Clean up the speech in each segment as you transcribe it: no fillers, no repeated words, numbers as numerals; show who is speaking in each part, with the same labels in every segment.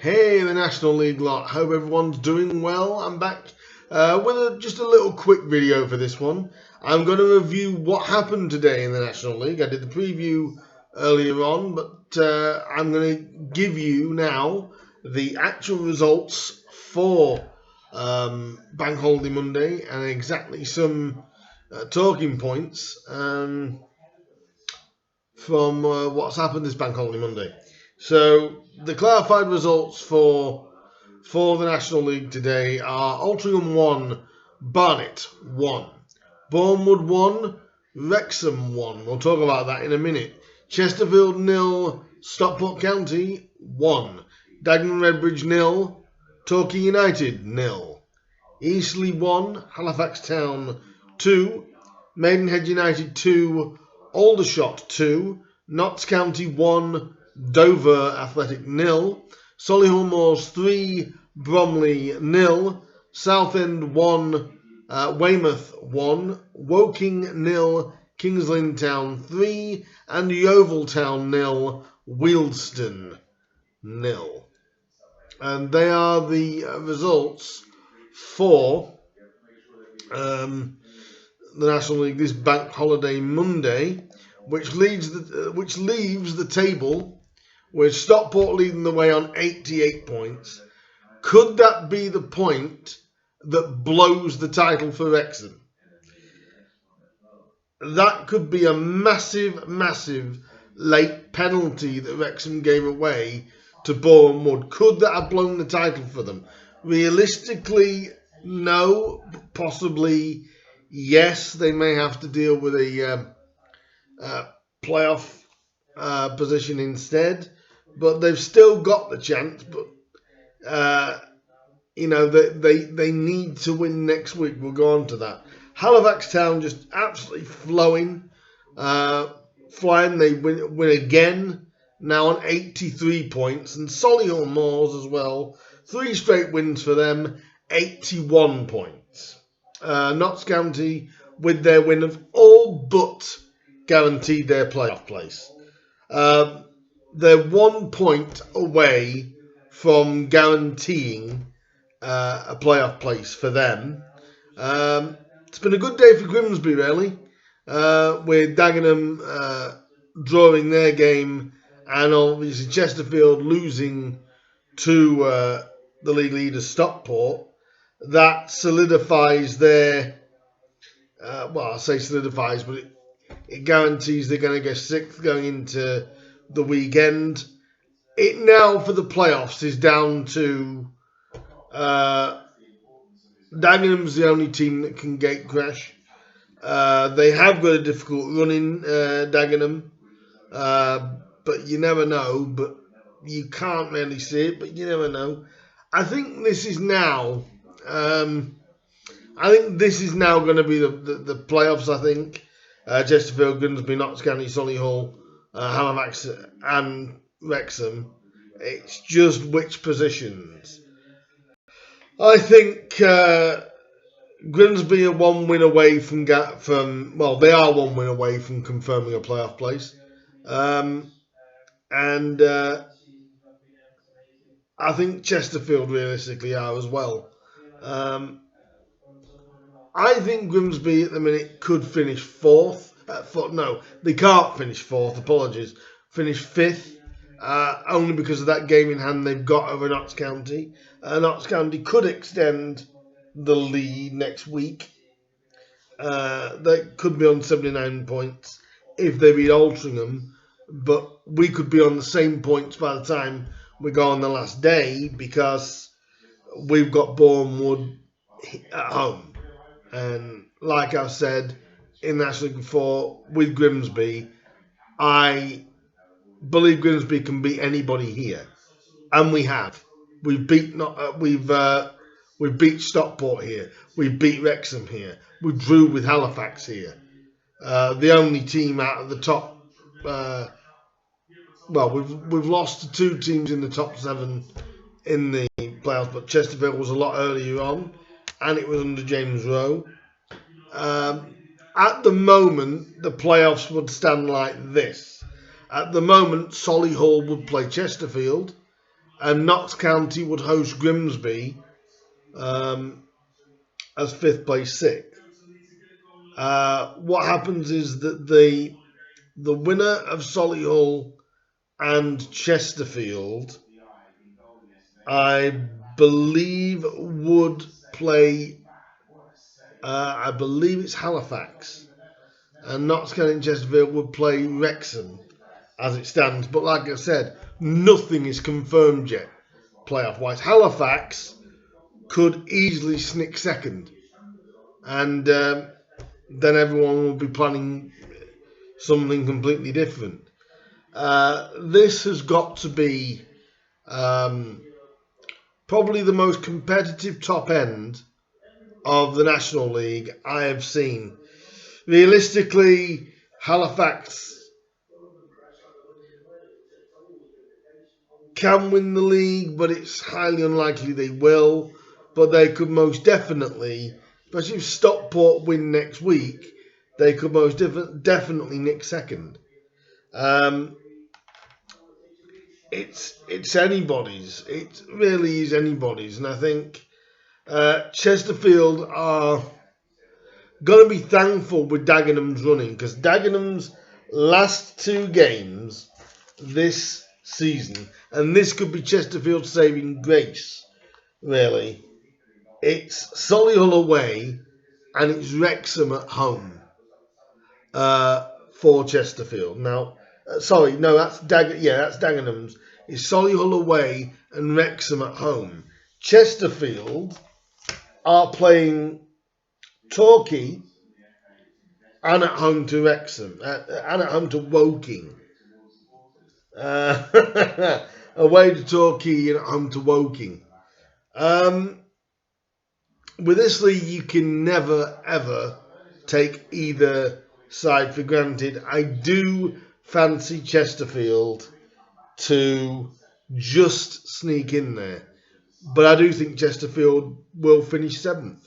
Speaker 1: Hey, the National League lot. Hope everyone's doing well. I'm back with just a little quick video for this one. I'm going to review what happened today in the National League. I did the preview earlier on, but I'm going to give you now the actual results for Bank Holiday Monday and exactly some talking points from what's happened this Bank Holiday Monday. So the clarified results for the National League today are Altrincham 1, Barnet 1, Bournemouth 1, Wrexham 1. We'll talk about that in a minute. Chesterfield 0, Stockport County 1, Dagenham Redbridge 0, Torquay United 0, Eastleigh 1, Halifax Town 2, Maidenhead United 2, Aldershot 2, Notts County 1, Dover Athletic 0, Solihull Moors 3, Bromley 0, Southend 1, Weymouth 1, Woking 0, Kings Lynn Town 3, and Yeovil Town 0, Wealdstone 0. And they are the results for the National League this Bank Holiday Monday, which leaves the table with Stockport leading the way on 88 points. Could that be the point that blows the title for Wrexham? That could be a massive, massive late penalty that Wrexham gave away to Bournemouth. Could that have blown the title for them? Realistically, no. Possibly, yes. They may have to deal with a playoff position instead. But they've still got the chance. But they need to win next week. We'll go on to that. Halifax Town just absolutely flying. They win again. Now on 83 points. And Solihull Moors as well. 3 straight wins for them. 81 points. Notts County with their win have all but guaranteed their playoff place. They're 1 point away from guaranteeing a playoff place for them. It's been a good day for Grimsby, really, with Dagenham drawing their game and obviously Chesterfield losing to the league leader Stockport. That solidifies their, I say solidifies, but it guarantees they're going to get 6th going into the weekend. It now for the playoffs is down to Dagenham's the only team that can gate crash. They have got a difficult run in Dagenham, but you never know. But you can't really see it, but you never know. I think this is now. I think this is now going to be the playoffs. I think Chesterfield, Grimsby, Notts County, Solihull, Halifax, and Wrexham. It's just which positions. I think Grimsby are 1 win away from they are 1 win away from confirming a playoff place, and I think Chesterfield realistically are as well. I think Grimsby at the minute could finish 4th. No, they can't finish 4th. Apologies. Finish 5th. Only because of that game in hand they've got over Notts County. Notts County could extend the lead next week. They could be on 79 points if they beat Altrincham. But we could be on the same points by the time we go on the last day because we've got Bournemouth at home. And like I've said in National League before, with Grimsby, I believe Grimsby can beat anybody here, and we have. We've beat Stockport here. We beat Wrexham here. We drew with Halifax here. The only team out of the top. We've lost to 2 teams in the top 7 in the playoffs, but Chesterfield was a lot earlier on, and it was under James Rowe. At the moment, the playoffs would stand like this. At the moment, Solihull would play Chesterfield, and Notts County would host Grimsby as fifth place sixth. What happens is that the winner of Solihull and Chesterfield, I believe, would play. I believe it's Halifax, and Notts County and Chesterfield would play Wrexham as it stands. But like I said, nothing is confirmed yet, playoff-wise. Halifax could easily sneak second, and then everyone will be planning something completely different. This has got to be probably the most competitive top end of the National League I have seen. Realistically, Halifax can win the league, but it's highly unlikely they will. But they could most definitely, especially if Stockport win next week, they could most definitely nick second. It's anybody's. It really is anybody's, and I think Chesterfield are going to be thankful with Dagenham's running, because Dagenham's last two games this season, and this could be Chesterfield's saving grace, really. It's Solihull away and it's Wrexham at home for Chesterfield. Now, that's Dagenham's. It's Solihull away and Wrexham at home. Chesterfield are playing Torquay and at home to Wrexham, and at home to Woking. Away to Torquay and at home to Woking. With this league, you can never, ever take either side for granted. I do fancy Chesterfield to just sneak in there. But I do think Chesterfield will finish 7th.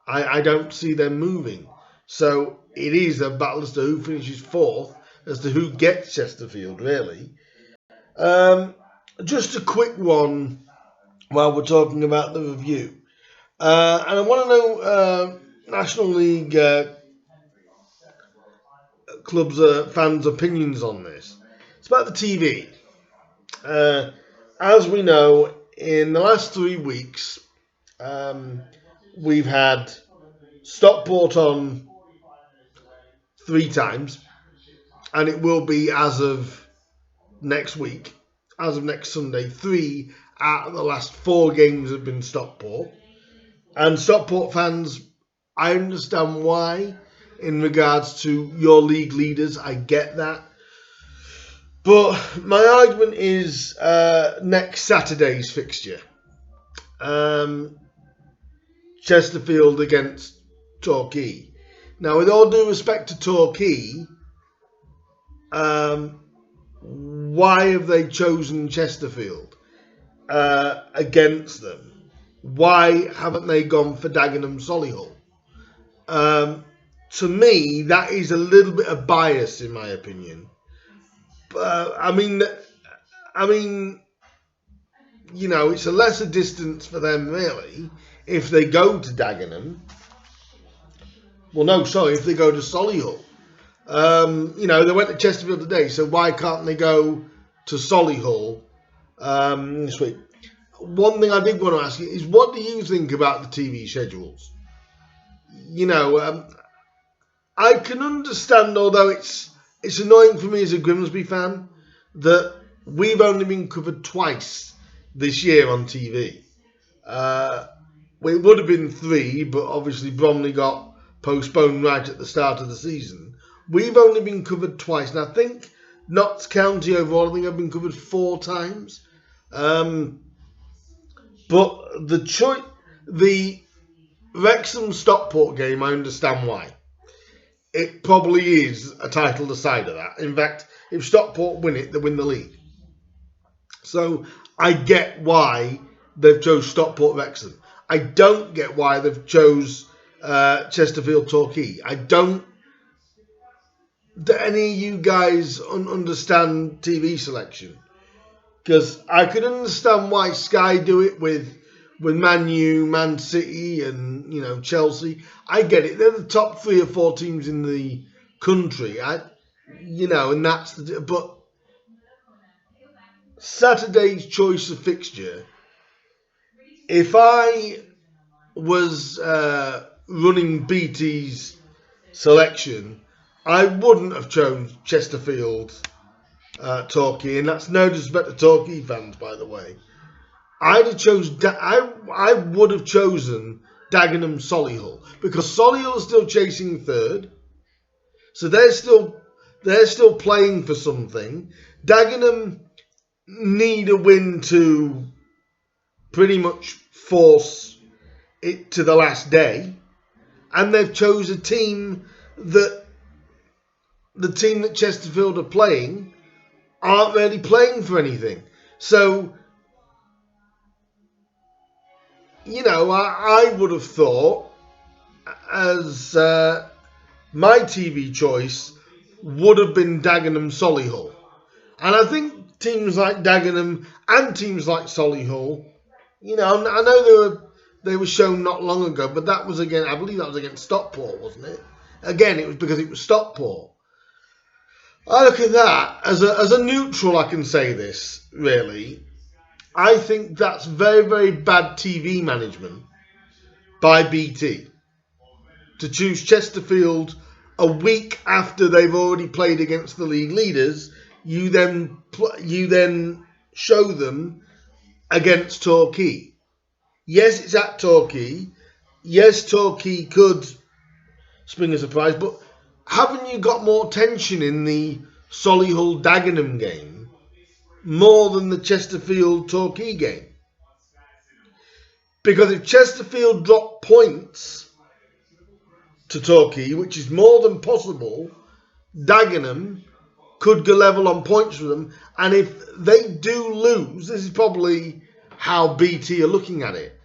Speaker 1: I don't see them moving. So it is a battle as to who finishes 4th, as to who gets Chesterfield, really. Just a quick one while we're talking about the review. And I want to know National League clubs' fans' opinions on this. It's about the TV. As we know, in the last 3 weeks, we've had Stockport on 3 times, and it will be as of next week, as of next Sunday, 3 out of the last 4 games have been Stockport. And Stockport fans, I understand why, in regards to your league leaders. I get that. But my argument is next Saturday's fixture. Chesterfield against Torquay. Now, with all due respect to Torquay, why have they chosen Chesterfield against them? Why haven't they gone for Dagenham Solihull? To me, that is a little bit of bias, in my opinion. I mean, you know, it's a lesser distance for them, really, if they go to Dagenham. Well, no, sorry, if they go to Solihull. You know, they went to Chesterfield today, so why can't they go to Solihull this week? One thing I did want to ask you is, what do you think about the TV schedules? You know, I can understand, although it's annoying for me as a Grimsby fan, that we've only been covered twice this year on TV. Well, it would have been 3, but obviously Bromley got postponed right at the start of the season. We've only been covered twice, and I think Notts County overall, I think I've been covered 4 times. But the Wrexham Stockport game, I understand why. It probably is a title decider, that. In fact, if Stockport win it, they win the league. So I get why they've chose Stockport Wrexham. I don't get why they've chose Chesterfield Torquay. I don't. Do any of you guys understand TV selection? Because I could understand why Sky do it with Man U, Man City, and Chelsea. I get it; they're the top 3 or 4 teams in the country. And that's but Saturday's choice of fixture. If I was running BT's selection, I wouldn't have chosen Chesterfield, Torquay, and that's no disrespect to Torquay fans, by the way. I'd have I would have chosen Dagenham Solihull, because Solihull is still chasing third, so they're still playing for something. Dagenham need a win to pretty much force it to the last day, and they've chose a team that the team that Chesterfield are playing aren't really playing for anything. So, I would have thought as my TV choice would have been Dagenham Solihull. And I think teams like Dagenham and teams like Solihull, I know they were shown not long ago, but that was I believe that was against Stockport, wasn't it? Again, it was because it was Stockport. I look at that as a neutral. I can say this really. I think that's very, very bad TV management by BT to choose Chesterfield a week after they've already played against the league leaders. You then show them against Torquay. Yes, it's at Torquay. Yes, Torquay could spring a surprise, but haven't you got more tension in the Solihull Dagenham game more than the Chesterfield Torquay game? Because if Chesterfield drop points to Torquay, which is more than possible, Dagenham could go level on points with them. And if they do lose, this is probably how BT are looking at it.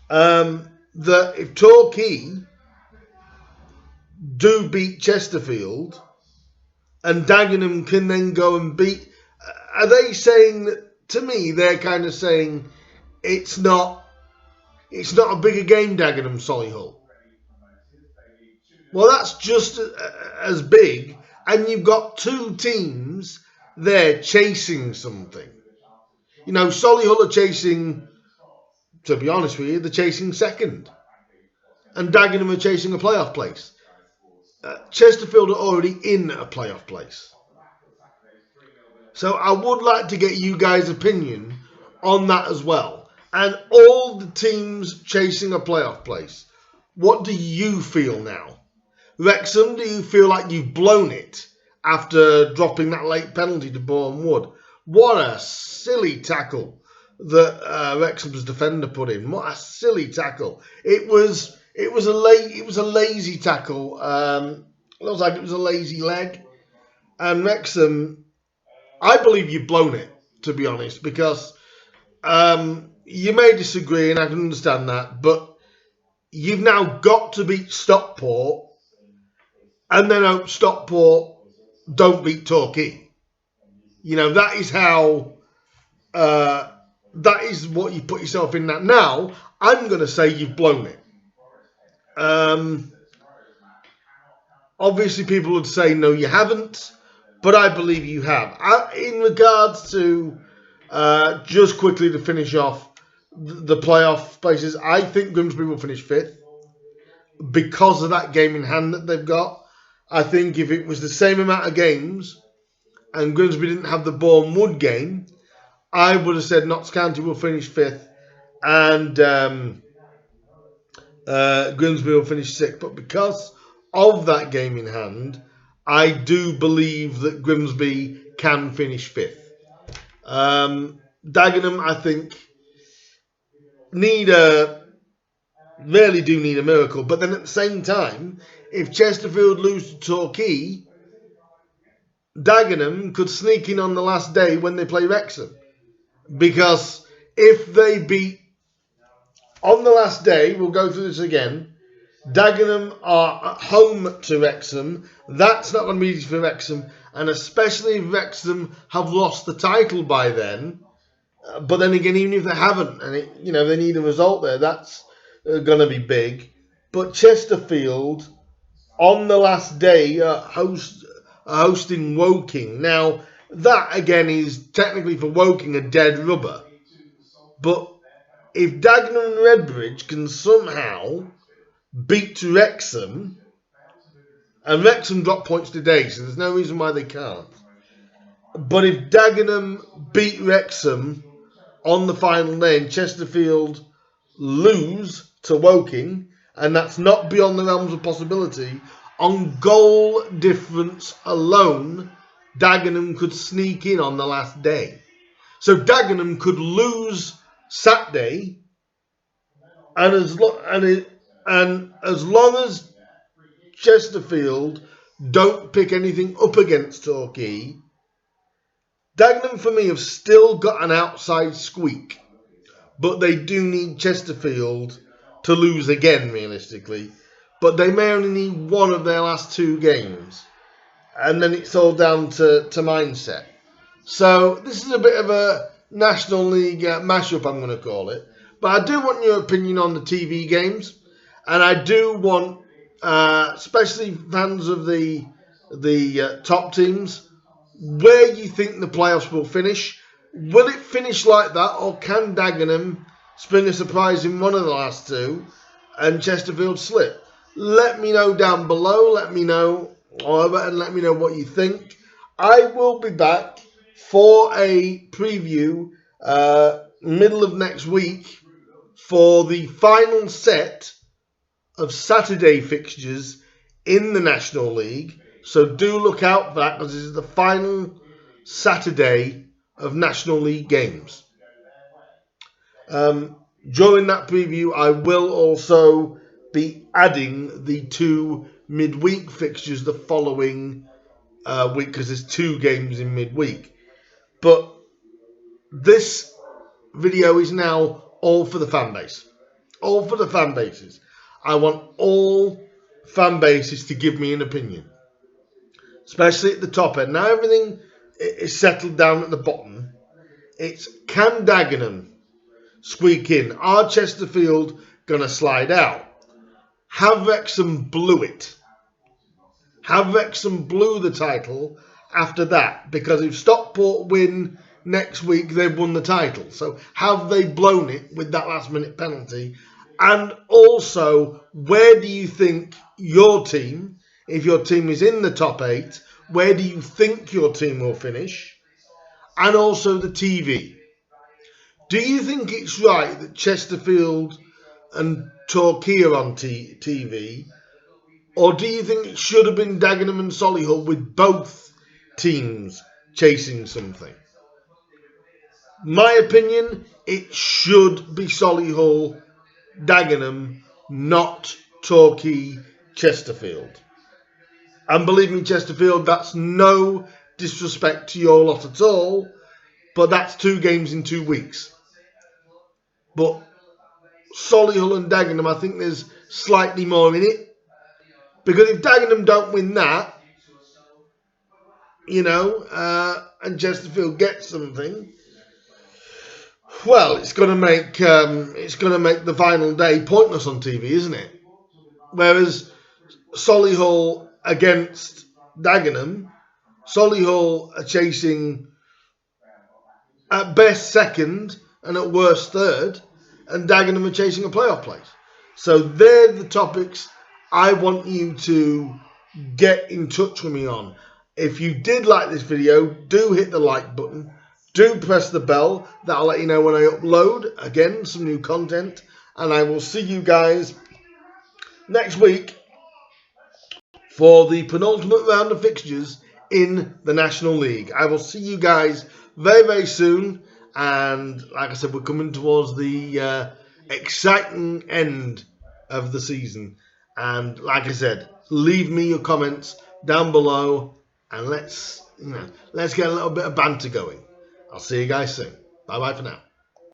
Speaker 1: That if Torquay do beat Chesterfield and Dagenham can then go and beat, are they saying that, to me, they're kind of saying it's not a bigger game, Dagenham Solihull. Well, that's just as big, and you've got 2 teams there chasing something. Solihull are chasing, to be honest with you, they're chasing second. And Dagenham are chasing a playoff place. Chesterfield are already in a playoff place. So I would like to get you guys' opinion on that as well. And all the teams chasing a playoff place, what do you feel now? Wrexham, do you feel like you've blown it after dropping that late penalty to Bourne Wood? What a silly tackle that Wrexham's defender put in. What a silly tackle. It was a lazy tackle. It looks like it was a lazy leg. And Wrexham, I believe you've blown it, to be honest, because you may disagree, and I can understand that, but you've now got to beat Stockport, and then hope Stockport don't beat Torquay. That is how, that is what you put yourself in that. Now, I'm going to say you've blown it. Obviously, people would say, no, you haven't, but I believe you have. In regards to, just quickly to finish off the playoff places, I think Grimsby will finish 5th because of that game in hand that they've got. I think if it was the same amount of games and Grimsby didn't have the Bourne Wood game, I would have said Notts County will finish 5th and Grimsby will finish 6th. But because of that game in hand, I do believe that Grimsby can finish 5th. Dagenham, I think, really do need a miracle. But then at the same time, if Chesterfield lose to Torquay, Dagenham could sneak in on the last day when they play Wrexham. Because if they beat on the last day, we'll go through this again, Dagenham are at home to Wrexham. That's not going to be easy for Wrexham. and especially if Wrexham have lost the title by then. But then again, even if they haven't, and they need a result there, that's going to be big. But Chesterfield on the last day hosting Woking. Now that again is technically for Woking a dead rubber, but if Dagenham and Redbridge can somehow beat Wrexham, and Wrexham drop points today, so there's no reason why they can't. But if Dagenham beat Wrexham on the final day and Chesterfield lose to Woking, and that's not beyond the realms of possibility, on goal difference alone, Dagenham could sneak in on the last day. So Dagenham could lose Saturday, and as long as Chesterfield don't pick anything up against Torquay, Dagenham for me have still got an outside squeak, but they do need Chesterfield to lose again realistically. But they may only need one of their last two games, and then it's all down to mindset. So this is a bit of a National League mashup, I'm going to call it. But I do want your opinion on the TV games, and I do want, especially fans of the top teams, where you think the playoffs will finish. Will it finish like that, or can Dagenham spring a surprise in one of the last two and Chesterfield slip? Let me know down below. Let me know what you think. I will be back for a preview middle of next week for the final set of Saturday fixtures in the National League. So do look out for that, because this is the final Saturday of National League games. During that preview, I will also be adding the two midweek fixtures the following week, because there's two games in midweek. But this video is now all for the fan base. All for the fan bases. I want all fan bases to give me an opinion, especially at the top end. Now everything is settled down at the bottom. It's, can Dagenham squeak in? Are Chesterfield going to slide out? Have Wrexham blew it? Have Wrexham blew the title after that? Because if Stockport win next week, they've won the title. So have they blown it with that last minute penalty? And also, where do you think your team, if your team is in the top 8, where do you think your team will finish? And also the TV. Do you think it's right that Chesterfield and Torquay are on TV? Or do you think it should have been Dagenham and Solihull with both teams chasing something? My opinion, it should be Solihull, Dagenham, not Torquay, Chesterfield. And believe me, Chesterfield, that's no disrespect to your lot at all, but that's 2 games in 2 weeks. But Solihull and Dagenham, I think there's slightly more in it. Because if Dagenham don't win that, and Chesterfield gets something, well, it's going to make the final day pointless on TV, isn't it? Whereas Solihull against Dagenham, Solihull are chasing at best second and at worst third, and Dagenham are chasing a playoff place. So they're the topics I want you to get in touch with me on. If you did like this video, do hit the like button. Do press the bell. That'll let you know when I upload, again, some new content. And I will see you guys next week for the penultimate round of fixtures in the National League. I will see you guys very, very soon. And like I said, we're coming towards the exciting end of the season. And like I said, leave me your comments down below, and let's get a little bit of banter going. I'll see you guys soon. Bye bye for now.